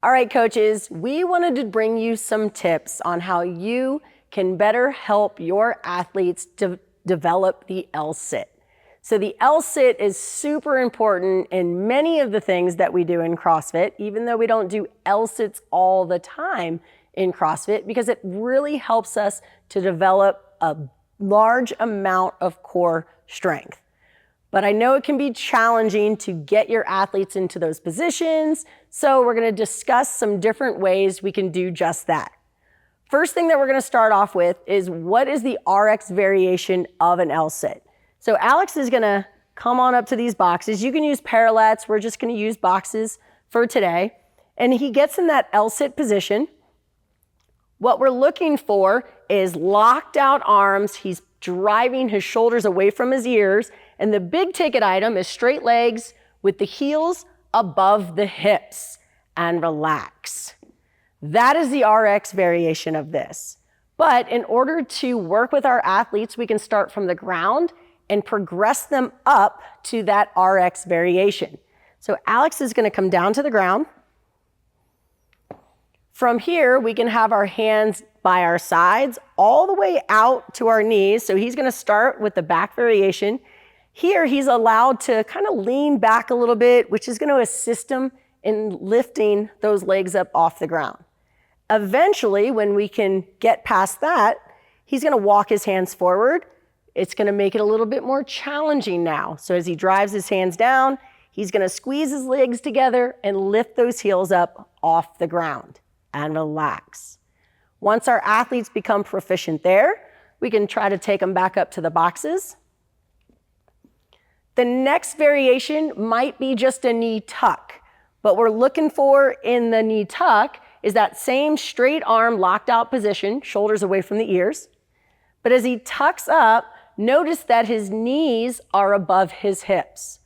All right, coaches, we wanted to bring you some tips on how you can better help your athletes develop the L-sit. So the L-sit is super important in many of the things that we do in CrossFit, even though we don't do L-sits all the time in CrossFit, because it really helps us to develop a large amount of core strength. But I know it can be challenging to get your athletes into those positions, so we're going to discuss some different ways we can do just that. First thing that we're going to start off with is what is the Rx variation of an L-sit. So Alex is going to come on up to these boxes. You can use parallettes. We're just going to use boxes for today. And he gets in that L-sit position. What we're looking for is locked out arms. He's driving his shoulders away from his ears. And the big ticket item is straight legs with the heels above the hips and relax. That is the Rx variation of this. But in order to work with our athletes, we can start from the ground and progress them up to that Rx variation. So Alex is going to come down to the ground. From here, we can have our hands by our sides all the way out to our knees. So he's going to start with the back variation. Here, he's allowed to kind of lean back a little bit, which is going to assist him in lifting those legs up off the ground. Eventually, when we can get past that, he's going to walk his hands forward. It's going to make it a little bit more challenging now. So as he drives his hands down, he's going to squeeze his legs together and lift those heels up off the ground and relax. Once our athletes become proficient there, we can try to take them back up to the boxes. The next variation might be just a knee tuck. What we're looking for in the knee tuck is that same straight arm locked out position, shoulders away from the ears. But as he tucks up, notice that his knees are above his hips.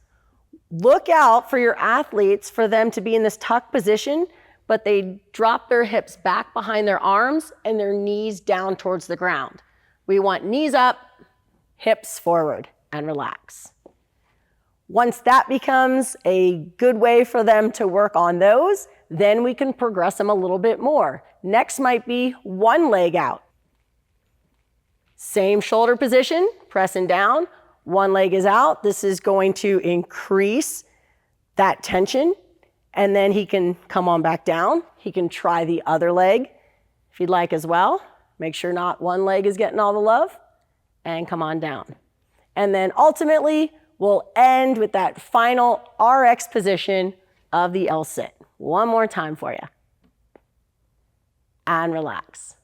Look out for your athletes for them to be in this tuck position, but they drop their hips back behind their arms and their knees down towards the ground. We want knees up, hips forward, and relax. Once that becomes a good way for them to work on those, then we can progress them a little bit more. Next might be one leg out. Same shoulder position, pressing down, one leg is out. This is going to increase that tension, and then he can come on back down. He can try the other leg if you'd like as well. Make sure not one leg is getting all the love, and come on down. And then ultimately, we'll end with that final Rx position of the L-sit. One more time for you. And relax.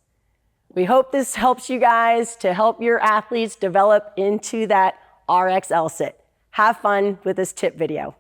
We hope this helps you guys to help your athletes develop into that Rx L-sit. Have fun with this tip video.